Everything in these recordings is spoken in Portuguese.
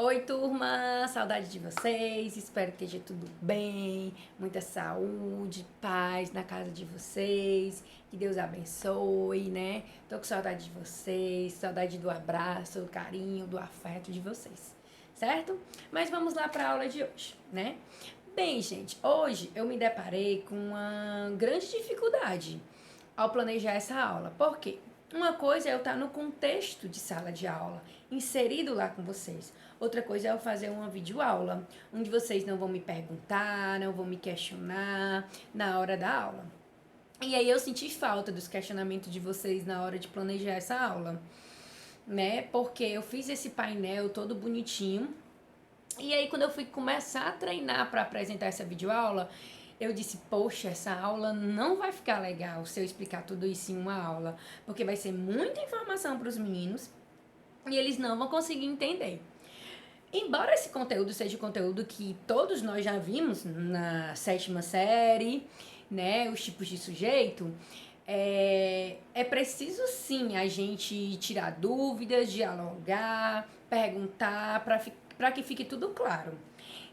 Oi, turma! Saudade de vocês, espero que esteja tudo bem, muita saúde, paz na casa de vocês, que Deus abençoe, né? Tô com saudade de vocês, saudade do abraço, do carinho, do afeto de vocês, certo? Mas vamos lá para a aula de hoje, né? Bem, gente, hoje eu me deparei com uma grande dificuldade ao planejar essa aula. Por quê? Uma coisa é eu estar no contexto de sala de aula, inserido lá com vocês. Outra coisa é eu fazer uma videoaula, onde vocês não vão me perguntar, não vão me questionar na hora da aula. E aí eu senti falta dos questionamentos de vocês na hora de planejar essa aula, né? Porque eu fiz esse painel todo bonitinho. E aí quando eu fui começar a treinar para apresentar essa videoaula, eu disse, poxa, essa aula não vai ficar legal se eu explicar tudo isso em uma aula, porque vai ser muita informação para os meninos e eles não vão conseguir entender. Embora esse conteúdo seja conteúdo que todos nós já vimos na 7ª série, né, os tipos de sujeito, é preciso sim a gente tirar dúvidas, dialogar, perguntar, para que fique tudo claro.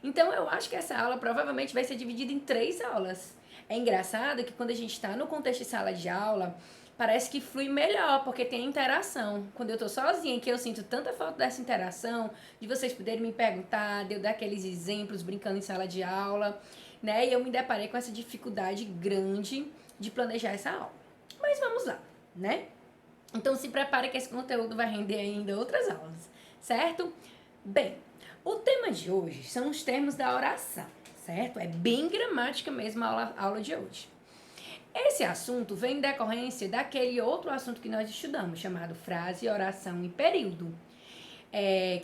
Então eu acho que essa aula provavelmente vai ser dividida em 3 aulas. É engraçado que quando a gente está no contexto de sala de aula, parece que flui melhor, porque tem interação. Quando eu tô sozinha, que eu sinto tanta falta dessa interação, de vocês poderem me perguntar, de eu dar aqueles exemplos brincando em sala de aula, né? E eu me deparei com essa dificuldade grande de planejar essa aula. Mas vamos lá, né? Então se prepare que esse conteúdo vai render ainda outras aulas, certo? Bem, o tema de hoje são os termos da oração, certo? É bem gramática mesmo a aula de hoje. Esse assunto vem em decorrência daquele outro assunto que nós estudamos, chamado frase, oração e período.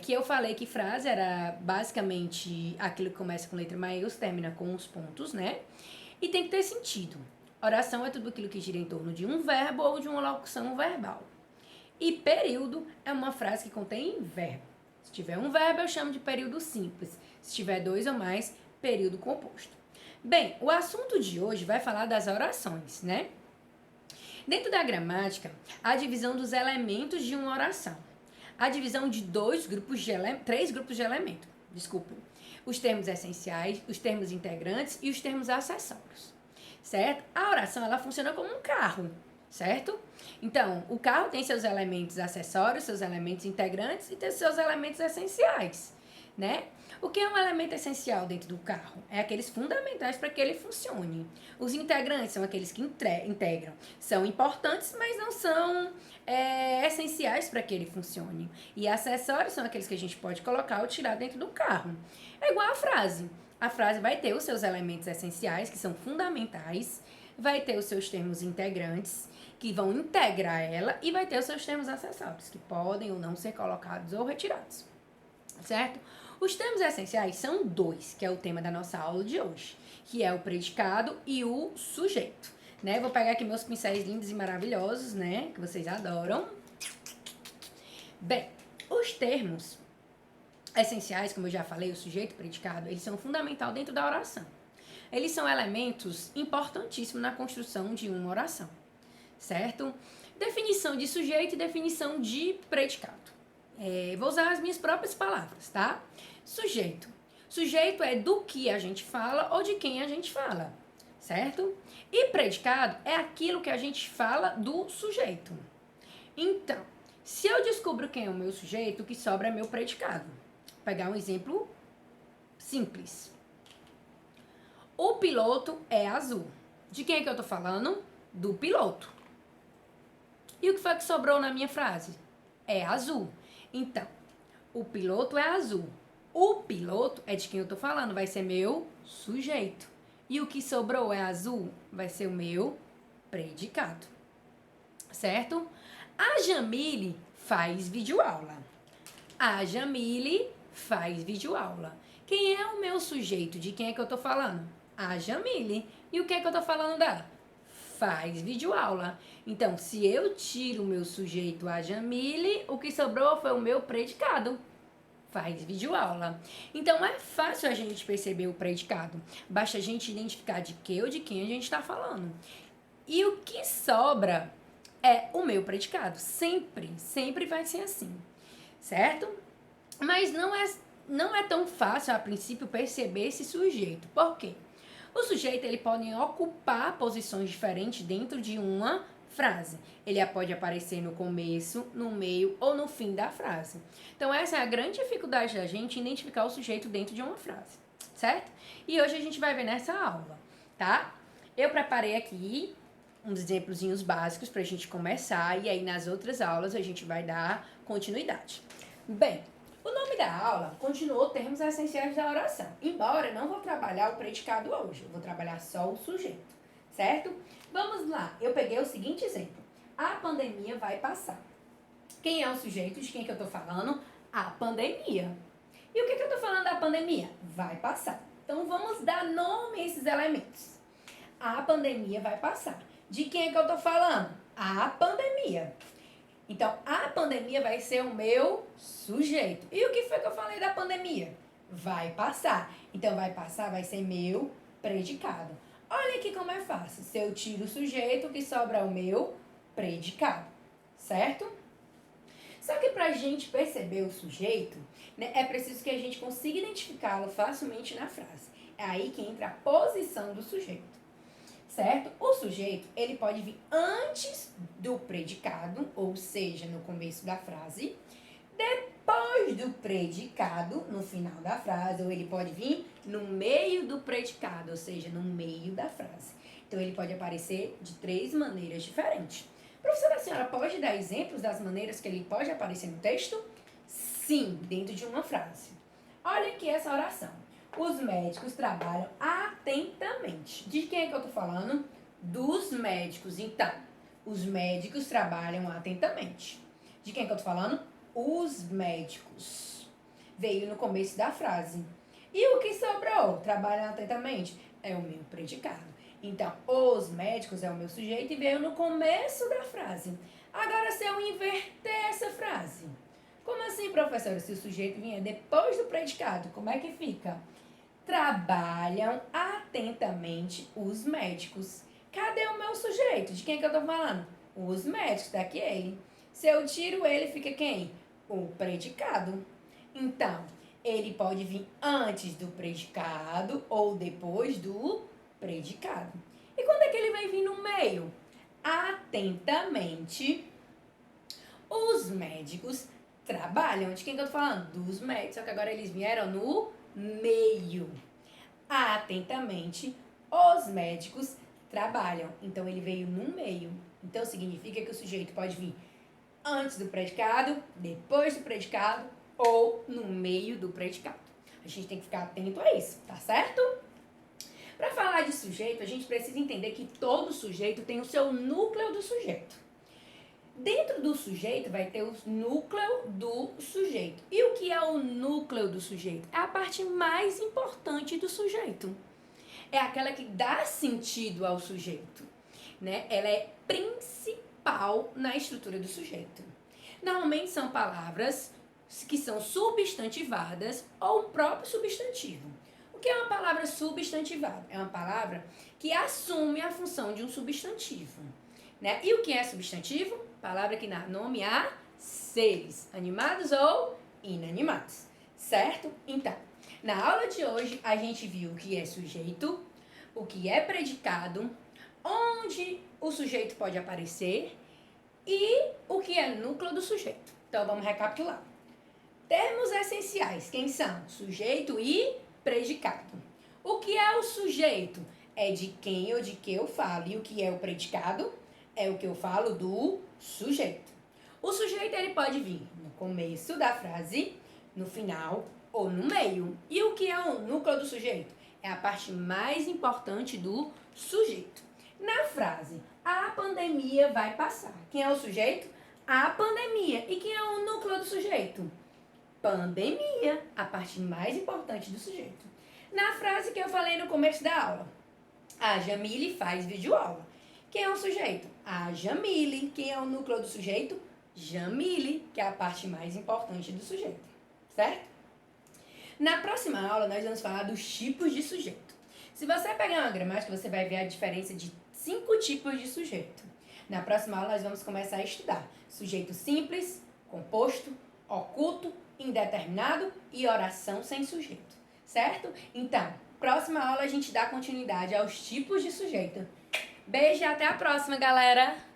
Que eu falei que frase era basicamente aquilo que começa com letra maiúscula, termina com os pontos, né? E tem que ter sentido. Oração é tudo aquilo que gira em torno de um verbo ou de uma locução verbal. E período é uma frase que contém verbo. Se tiver um verbo, eu chamo de período simples. Se tiver 2 ou mais, período composto. Bem, o assunto de hoje vai falar das orações, né? Dentro da gramática, há a divisão dos elementos de uma oração. A divisão de 3 grupos de elementos. Desculpa. Os termos essenciais, os termos integrantes e os termos acessórios. Certo? A oração, ela funciona como um carro, certo? Então, o carro tem seus elementos acessórios, seus elementos integrantes e tem seus elementos essenciais, né? O que é um elemento essencial dentro do carro? É aqueles fundamentais para que ele funcione. Os integrantes são aqueles que integram. São importantes, mas não são essenciais para que ele funcione. E acessórios são aqueles que a gente pode colocar ou tirar dentro do carro. É igual a frase. A frase vai ter os seus elementos essenciais, que são fundamentais, vai ter os seus termos integrantes, que vão integrar ela, e vai ter os seus termos acessórios, que podem ou não ser colocados ou retirados. Certo? Os termos essenciais são 2, que é o tema da nossa aula de hoje, que é o predicado e o sujeito. Né? Vou pegar aqui meus pincéis lindos e maravilhosos, né? Que vocês adoram. Bem, os termos essenciais, como eu já falei, o sujeito e o predicado, eles são fundamental dentro da oração. Eles são elementos importantíssimos na construção de uma oração, certo? Definição de sujeito e definição de predicado. Vou usar as minhas próprias palavras, tá? Sujeito. Sujeito é do que a gente fala ou de quem a gente fala, certo? E predicado é aquilo que a gente fala do sujeito. Então, se eu descubro quem é o meu sujeito, o que sobra é meu predicado. Vou pegar um exemplo simples. O piloto é azul. De quem é que eu tô falando? Do piloto. E o que foi que sobrou na minha frase? É azul. Então, o piloto é azul. O piloto é de quem eu tô falando, vai ser meu sujeito. E o que sobrou é azul, vai ser o meu predicado. Certo? A Jamile faz videoaula. A Jamile faz videoaula. Quem é o meu sujeito? De quem é que eu tô falando? A Jamile. E o que é que eu tô falando dela? Faz videoaula. Então, se eu tiro o meu sujeito a Jamile, o que sobrou foi o meu predicado. Faz videoaula. Então, é fácil a gente perceber o predicado. Basta a gente identificar de que ou de quem a gente está falando. E o que sobra é o meu predicado. Sempre vai ser assim. Certo? Mas não é não é tão fácil, a princípio, perceber esse sujeito. Por quê? O sujeito ele pode ocupar posições diferentes dentro de uma frase. Ele pode aparecer no começo, no meio ou no fim da frase. Então, essa é a grande dificuldade da gente identificar o sujeito dentro de uma frase, certo? E hoje a gente vai ver nessa aula, tá? Eu preparei aqui uns exemplozinhos básicos para a gente começar e aí nas outras aulas a gente vai dar continuidade. Bem, o nome da aula continuou termos essenciais da oração, embora eu não vou trabalhar o predicado hoje, eu vou trabalhar só o sujeito, certo? Vamos lá, eu peguei o seguinte exemplo. A pandemia vai passar. Quem é o sujeito? De quem que eu tô falando? A pandemia. E o que eu tô falando da pandemia? Vai passar. Então vamos dar nome a esses elementos. A pandemia vai passar. De quem é que eu tô falando? A pandemia. Então, a pandemia vai ser o meu sujeito. E o que foi que eu falei da pandemia? Vai passar. Então, vai passar vai ser meu predicado. Olha aqui como é fácil. Se eu tiro o sujeito, o que sobra é o meu predicado. Certo? Só que para a gente perceber o sujeito, né, é preciso que a gente consiga identificá-lo facilmente na frase. É aí que entra a posição do sujeito. Certo? O sujeito, ele pode vir antes do predicado, ou seja, no começo da frase, depois do predicado, no final da frase, ou ele pode vir no meio do predicado, ou seja, no meio da frase. Então, ele pode aparecer de 3 maneiras diferentes. Professora, a senhora pode dar exemplos das maneiras que ele pode aparecer no texto? Sim, dentro de uma frase. Olha aqui essa oração. Os médicos trabalham atentamente. De quem é que eu tô falando? Dos médicos. Então, os médicos trabalham atentamente. De quem é que eu tô falando? Os médicos. Veio no começo da frase. E o que sobrou? Trabalham atentamente? É o meu predicado. Então, os médicos é o meu sujeito e veio no começo da frase. Agora, se eu inverter essa frase, como assim, professora? Se o sujeito vier depois do predicado, como é que fica? Trabalham atentamente os médicos. Cadê o meu sujeito? De quem que eu tô falando? Os médicos, tá aqui ele. Se eu tiro ele, fica quem? O predicado. Então, ele pode vir antes do predicado ou depois do predicado. E quando é que ele vai vir no meio? Atentamente, os médicos trabalham. De quem que eu tô falando? Dos médicos, só que agora eles vieram no meio. Atentamente, os médicos trabalham. Então, ele veio no meio. Então, significa que o sujeito pode vir antes do predicado, depois do predicado ou no meio do predicado. A gente tem que ficar atento a isso, tá certo? Para falar de sujeito, a gente precisa entender que todo sujeito tem o seu núcleo do sujeito. Dentro do sujeito vai ter o núcleo do sujeito. E o que é o núcleo do sujeito? É a parte mais importante do sujeito. É aquela que dá sentido ao sujeito, né? Ela é principal na estrutura do sujeito. Normalmente são palavras que são substantivadas ou o próprio substantivo. O que é uma palavra substantivada? É uma palavra que assume a função de um substantivo, né? E o que é substantivo? Palavra que dá nome a seres, animados ou inanimados, certo? Então, na aula de hoje a gente viu o que é sujeito, o que é predicado, onde o sujeito pode aparecer e o que é núcleo do sujeito. Então, vamos recapitular. Termos essenciais, quem são? Sujeito e predicado. O que é o sujeito? É de quem ou de que eu falo. E o que é o predicado? É o que eu falo do sujeito. O sujeito ele pode vir no começo da frase, no final ou no meio. E o que é o núcleo do sujeito? É a parte mais importante do sujeito. Na frase, a pandemia vai passar. Quem é o sujeito? A pandemia. E quem é o núcleo do sujeito? Pandemia, a parte mais importante do sujeito. Na frase que eu falei no começo da aula, a Jamile faz videoaula. Quem é o sujeito? A Jamile. Quem é o núcleo do sujeito? Jamile, que é a parte mais importante do sujeito, certo? Na próxima aula, nós vamos falar dos tipos de sujeito. Se você pegar uma gramática, você vai ver a diferença de 5 tipos de sujeito. Na próxima aula, nós vamos começar a estudar sujeito simples, composto, oculto, indeterminado e oração sem sujeito, certo? Então, próxima aula a gente dá continuidade aos tipos de sujeito. Beijo e até a próxima, galera!